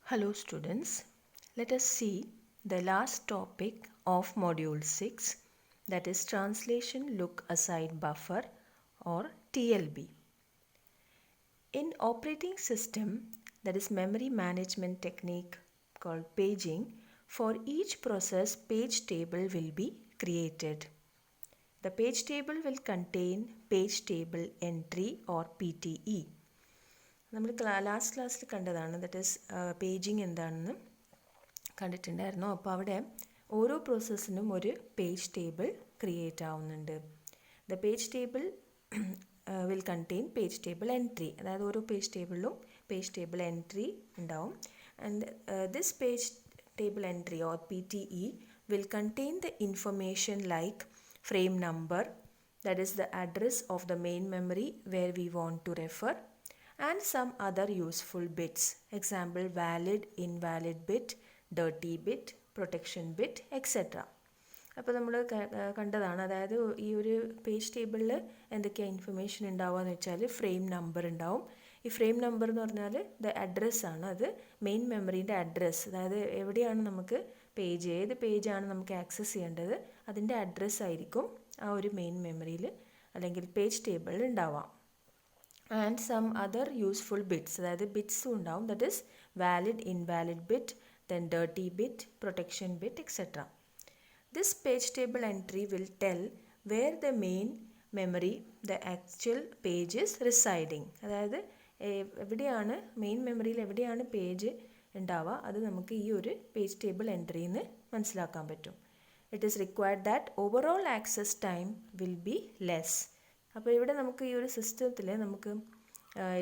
Hello students, let us see the last topic of module 6, that is translation look aside buffer or TLB. In operating system, that is memory management technique called paging, for each process page table will be created. The page table will contain page table entry or PTE. നമ്മൾ last ക്ലാസ്സിൽ കണ്ടതാണ്, that is paging എന്താണെന്ന് കണ്ടിട്ടുണ്ടായിരുന്നു. അപ്പോൾ അവിടെ ഓരോ പ്രോസസ്സിനും ഒരു page table create ആവുന്നുണ്ട്. The page table will contain page table entry, അതായത് ഓരോ പേജ് ടേബിളിലും പേജ് ടേബിൾ എൻട്രി ഉണ്ടാവും. And this page table entry or PTE will contain the information like frame number, that is the address of the main memory where we want to refer, and some other useful bits, example valid, invalid bit, dirty bit, protection bit, etc. അപ്പോൾ നമ്മൾ കണ്ടതാണ്, അതായത് ഈ ഒരു page ടേബിളിൽ എന്തൊക്കെയാണ് information ഉണ്ടാവുക എന്ന് വെച്ചാൽ ഫ്രെയിം നമ്പർ ഉണ്ടാവും. ഈ ഫ്രെയിം നമ്പർ എന്ന് പറഞ്ഞാൽ ദ അഡ്രസ്സാണ്, അത് മെയിൻ മെമ്മറീൻ്റെ അഡ്രസ്സ്, അതായത് എവിടെയാണ് നമുക്ക് പേജ്, ഏത് പേജാണ് നമുക്ക് ആക്സസ് ചെയ്യേണ്ടത് അതിൻ്റെ അഡ്രസ്സ് ആയിരിക്കും ആ ഒരു മെയിൻ മെമ്മറിയിൽ അല്ലെങ്കിൽ പേജ് ടേബിളിൽ ഉണ്ടാവാം. And some other useful bits, അതായത് ബിറ്റ്സും ഉണ്ടാവും, that is valid, invalid bit, then dirty bit, protection bit, etcetera. This page table entry will tell where the main memory the actual page is residing, അതായത് എവിടെയാണ് main മെമ്മറിയിൽ എവിടെയാണ് page ഉണ്ടാവുക അത് നമുക്ക് ഈ ഒരു പേജ് ടേബിൾ എൻട്രിയിൽ നിന്ന് മനസ്സിലാക്കാൻ പറ്റും. It is required that overall access time will be less. അപ്പോൾ ഇവിടെ നമുക്ക് ഈ ഒരു സിസ്റ്റത്തിൽ നമുക്ക്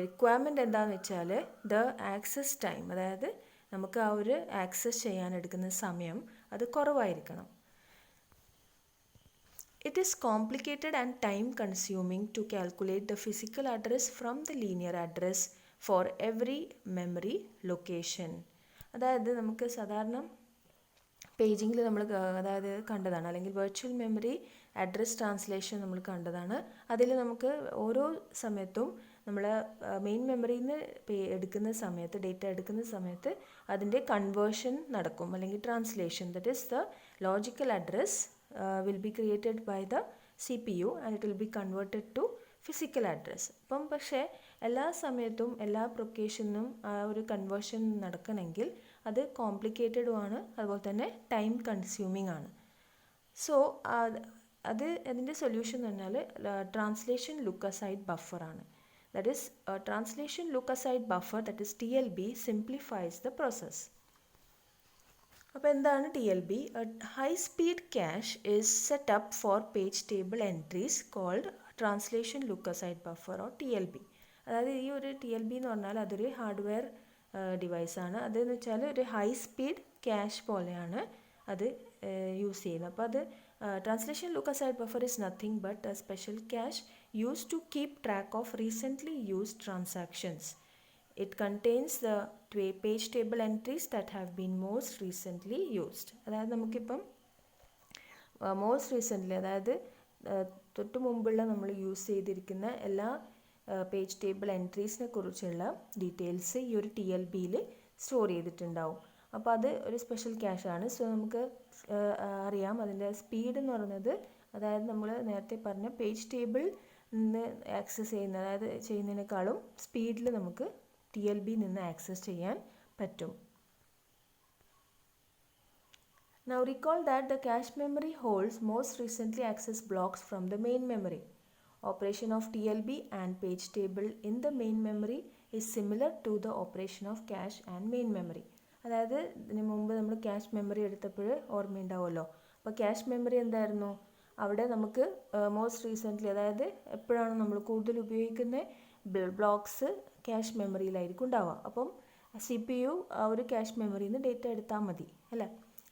റിക്വയർമെൻറ്റ് എന്താണെന്ന് വെച്ചാൽ ദ ആക്സസ് ടൈം, അതായത് നമുക്ക് ആ ഒരു ആക്സസ് ചെയ്യാൻ എടുക്കുന്ന സമയം അത് കുറവായിരിക്കണം. It is complicated and time consuming to calculate the physical address from the linear address for every memory location. അതായത് നമുക്ക് സാധാരണ പേജിങ്ങിൽ നമ്മൾ അതായത് കണ്ടതാണ്, അല്ലെങ്കിൽ വെർച്വൽ മെമ്മറി അഡ്രസ് ട്രാൻസ്ലേഷൻ നമ്മൾ കണ്ടതാണ്. അതിൽ നമുക്ക് ഓരോ സമയത്തും നമ്മൾ മെയിൻ മെമ്മറിയിൽ നിന്ന് എടുക്കുന്ന സമയത്ത് ഡേറ്റ എടുക്കുന്ന സമയത്ത് അതിൻ്റെ കൺവേർഷൻ നടക്കും, അല്ലെങ്കിൽ translation, that is the logical address will be created by the CPU and it will be converted to physical address. അപ്പം പക്ഷേ എല്ലാ സമയത്തും എല്ലാ പ്രൊക്കേഷനും ആ ഒരു കൺവേർഷൻ നടക്കണമെങ്കിൽ അത് കോംപ്ലിക്കേറ്റഡും ആണ്, അതുപോലെ തന്നെ ടൈം കൺസ്യൂമിങ് ആണ്. സോ അതിൻ്റെ സൊല്യൂഷൻ എന്ന് പറഞ്ഞാൽ ട്രാൻസ്ലേഷൻ ലുക്ക് അസൈഡ് ബഫർ ആണ്. That is translation look aside buffer, that is TLB, simplifies the process. അപ്പോൾ എന്താണ് TLB? High speed cache is set up for page table entries called translation look aside buffer or TLB. അതായത് ഈ ഒരു TLB എന്ന് പറഞ്ഞാൽ അതൊരു hardware ഡിവൈസാണ്. അതെന്ന് വെച്ചാൽ ഒരു ഹൈ സ്പീഡ് ക്യാഷ് പോലെയാണ് അത് യൂസ് ചെയ്യുന്നത്. അപ്പോൾ അത് translation look aside buffer is nothing but a special cache use to keep track of recently used transactions. It contains the page table entries that have been most recently used. അതായത് നമുക്കിപ്പം most recently, അതായത് തൊട്ട് മുമ്പുള്ള നമ്മൾ use ചെയ്തിരിക്കുന്ന എല്ലാ page table എൻട്രീസിനെ കുറിച്ചുള്ള details ഈ ഒരു TLBയിൽ സ്റ്റോർ ചെയ്തിട്ടുണ്ടാവും. അപ്പോൾ അത് ഒരു സ്പെഷ്യൽ ക്യാഷാണ്. സോ നമുക്ക് അറിയാം അതിൻ്റെ സ്പീഡ് എന്ന് പറയുന്നത്, അതായത് നമ്മൾ നേരത്തെ പറഞ്ഞ പേജ് ടേബിൾ നിന്ന് ആക്സസ് ചെയ്യുന്ന, അതായത് ചെയ്യുന്നതിനേക്കാളും സ്പീഡിൽ നമുക്ക് TLB നിന്ന് ആക്സസ് ചെയ്യാൻ പറ്റും. Now recall that the cache memory holds most recently accessed blocks from the main memory. Operation of TLB and page table in the main memory is similar to the operation of cache and main memory. അതായത് ഇതിന് മുമ്പ് നമ്മൾ cache memory എടുത്തപ്പോൾ ഓർമ്മയുണ്ടാവുമല്ലോ. അപ്പോൾ cache memory എന്തായിരുന്നു? അവിടെ നമുക്ക് most recently, അതായത് എപ്പോഴാണ് നമ്മൾ കൂടുതൽ ഉപയോഗിക്കുന്ന ബ്ലോക്സ് ക്യാഷ് മെമ്മറിയിലായിരിക്കും ഉണ്ടാവുക. അപ്പം CPU ആ ഒരു ക്യാഷ് മെമ്മറിയിൽ നിന്ന് ഡേറ്റ എടുത്താൽ മതി അല്ലേ.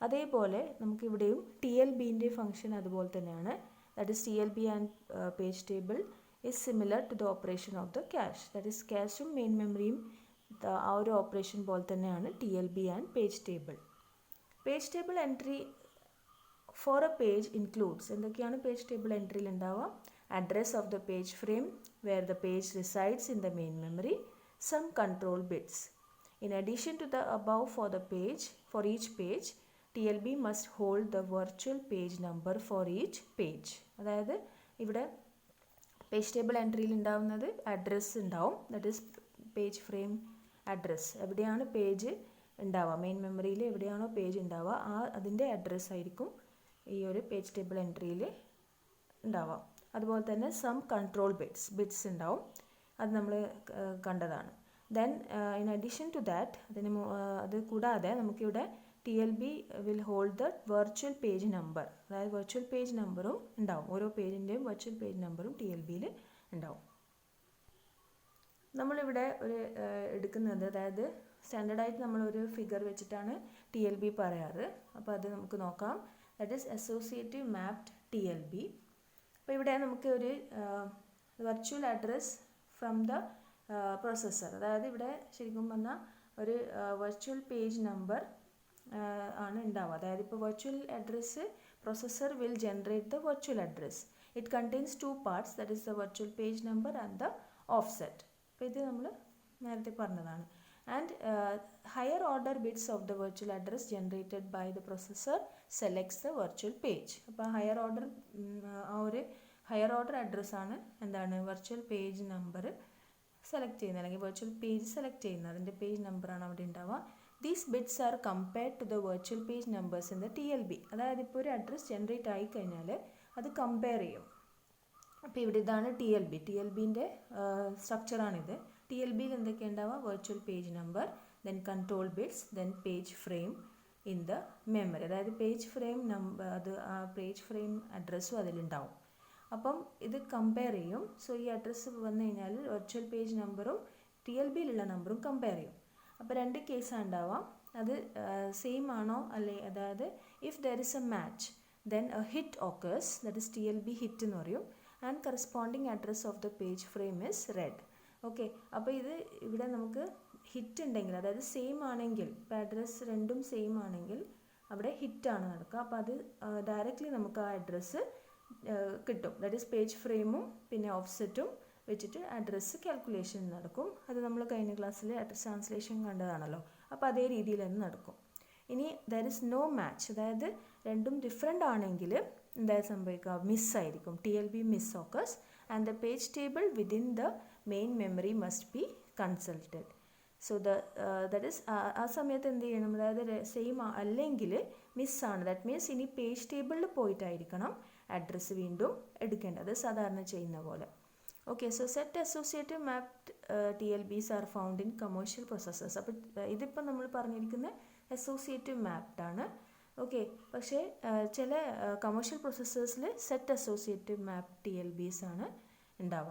അതേപോലെ നമുക്കിവിടെയും TLBൻ്റെ ഫംഗ്ഷൻ അതുപോലെ തന്നെയാണ്. That is TLB and page table is similar to the operation of the cache. That is ക്യാഷും മെയിൻ മെമ്മറിയും ആ ഒരു ഓപ്പറേഷൻ പോലെ തന്നെയാണ് TLB and page table. Page table entry for a page includes, എന്തൊക്കെയാണ് പേജ് ടേബിൾ എൻട്രിയിൽ ഉണ്ടാവുക? Address of the page frame where the page resides in the main memory, some control bits. In addition to the above for each page, TLB must hold the virtual page number for each page. അതായത് ഇവിടെ page table എൻട്രിയിൽ ഉണ്ടാവുന്നത് address ഉണ്ടാവും, that is page frame address. എവിടെയാണ് page ഉണ്ടാവുക, main മെമ്മറിയിൽ എവിടെയാണോ page ഉണ്ടാവുക അതിൻ്റെ അഡ്രസ്സ് ആയിരിക്കും ഈ ഒരു പേജ് ടേബിൾ എൻട്രിയിൽ ഉണ്ടാവുക. അതുപോലെ തന്നെ സം കൺട്രോൾ ബിറ്റ്സ് ഉണ്ടാവും, അത് നമ്മൾ കണ്ടതാണ്. Then in addition to that അത് കൂടാതെ നമുക്കിവിടെ TLB will hold the virtual page number, അതായത് വെർച്വൽ പേജ് നമ്പറും ഉണ്ടാവും. ഓരോ പേജിൻ്റെയും വെർച്വൽ പേജ് നമ്പറും TLBയിൽ ഉണ്ടാവും. നമ്മളിവിടെ ഒരു എടുക്കുന്നത്, അതായത് സ്റ്റാൻഡേർഡായിട്ട് നമ്മളൊരു ഫിഗർ വെച്ചിട്ടാണ് TLB പറയാറ്. അപ്പോൾ അത് നമുക്ക് നോക്കാം. That is associative mapped TLB. അപ്പോൾ ഇവിടെ നമുക്ക് ഒരു virtual address from the processor, അതായത് ഇവിടെ ശരിക്കും പറഞ്ഞാൽ ഒരു വെർച്വൽ പേജ് നമ്പർ ആണ് ഉണ്ടാവുക. അതായത് ഇപ്പോൾ virtual address processor will generate the virtual address. It contains 2 parts, that is the virtual page number and the offset. അപ്പോൾ ഇത് നമ്മൾ നേരത്തെ പറഞ്ഞതാണ്. And higher order bits of the virtual address generated by the processor selects the virtual page. അപ്പോൾ higher order അഡ്രസ്സാണ് എന്താണ് virtual page number select ചെയ്യുന്നത്, അല്ലെങ്കിൽ വെർച്വൽ പേജ് സെലക്ട് ചെയ്യുന്നത്. അതിൻ്റെ പേജ് നമ്പറാണ് അവിടെ ഉണ്ടാവുക. These bits are compared to the virtual page numbers in the TLB. അതായത് ഇപ്പോൾ ഒരു അഡ്രസ് ജനറേറ്റ് ആയി കഴിഞ്ഞാൽ അത് കമ്പയർ ചെയ്യും. അപ്പോൾ ഇവിടെ ഇതാണ് TLBൻ്റെ സ്ട്രക്ചറാണിത്. TLBയിൽ എന്തൊക്കെ ഉണ്ടാവുക, virtual page number, then control bits, then page frame in the memory. അതായത് പേജ് ഫ്രെയിം നമ്പർ, അത് ആ പേജ് ഫ്രെയിം അഡ്രസ്സും അതിലുണ്ടാവും. അപ്പം ഇത് കമ്പയർ ചെയ്യും. സോ ഈ അഡ്രസ്സ് വന്നു കഴിഞ്ഞാൽ വെർച്വൽ പേജ് നമ്പറും TLBയിലുള്ള നമ്പറും കമ്പയർ ചെയ്യും. അപ്പോൾ 2 കേസാണ് ഉണ്ടാവാം. അത് സെയിം ആണോ അല്ലേ, അതായത് if there is A match then A hit occurs, that is TLB hit എന്ന് പറയും. And corresponding address of the page frame is red. Okay, അപ്പോൾ ഇത് ഇവിടെ നമുക്ക് ഹിറ്റ് ഉണ്ടെങ്കിൽ, അതായത് സെയിം ആണെങ്കിൽ, ഇപ്പോൾ അഡ്രസ്സ് രണ്ടും സെയിം ആണെങ്കിൽ അവിടെ ഹിറ്റാണ് നടക്കുക. അപ്പോൾ അത് ഡയറക്റ്റ്ലി നമുക്ക് ആ അഡ്രസ്സ് കിട്ടും. ദാറ്റ് ഈസ് പേജ് ഫ്രെയിമും പിന്നെ ഓഫ്സെറ്റും വെച്ചിട്ട് അഡ്രസ്സ് കാൽക്കുലേഷൻ നടക്കും. അത് നമ്മൾ കഴിഞ്ഞ ക്ലാസ്സിൽ അഡ്രസ് ട്രാൻസ്ലേഷൻ കണ്ടതാണല്ലോ. അപ്പോൾ അതേ രീതിയിൽ തന്നെ നടക്കും. ഇനി ദർ ഇസ് നോ മാച്ച്, അതായത് രണ്ടും ഡിഫറെൻ്റ് ആണെങ്കിൽ എന്തായാലും സംഭവിക്കുക, മിസ്സായിരിക്കും. TLB miss occurs and the page table within the main memory must be consulted. So that is ആ സമയത്ത് എന്ത് ചെയ്യണം, അതായത് സെയിം അല്ലെങ്കിൽ മിസ്സാണ്, ദാറ്റ് മീൻസ് ഇനി പേജ് ടേബിളിൽ പോയിട്ടായിരിക്കണം അഡ്രസ്സ് വീണ്ടും എടുക്കേണ്ടത്, സാധാരണ ചെയ്യുന്ന പോലെ. Okay, so set associative mapped TLBs are found in commercial processors. അപ്പോൾ ഇതിപ്പോൾ നമ്മൾ പറഞ്ഞിരിക്കുന്നത് അസോസിയേറ്റീവ് മാപ്ഡ് ആണ്. ഓക്കെ, പക്ഷേ ചില കമേഴ്ഷ്യൽ പ്രോസസ്സേഴ്സിൽ സെറ്റ് അസോസിയേറ്റീവ് മാപ്ഡ് TLBs ആണ് ഉണ്ടാവുക.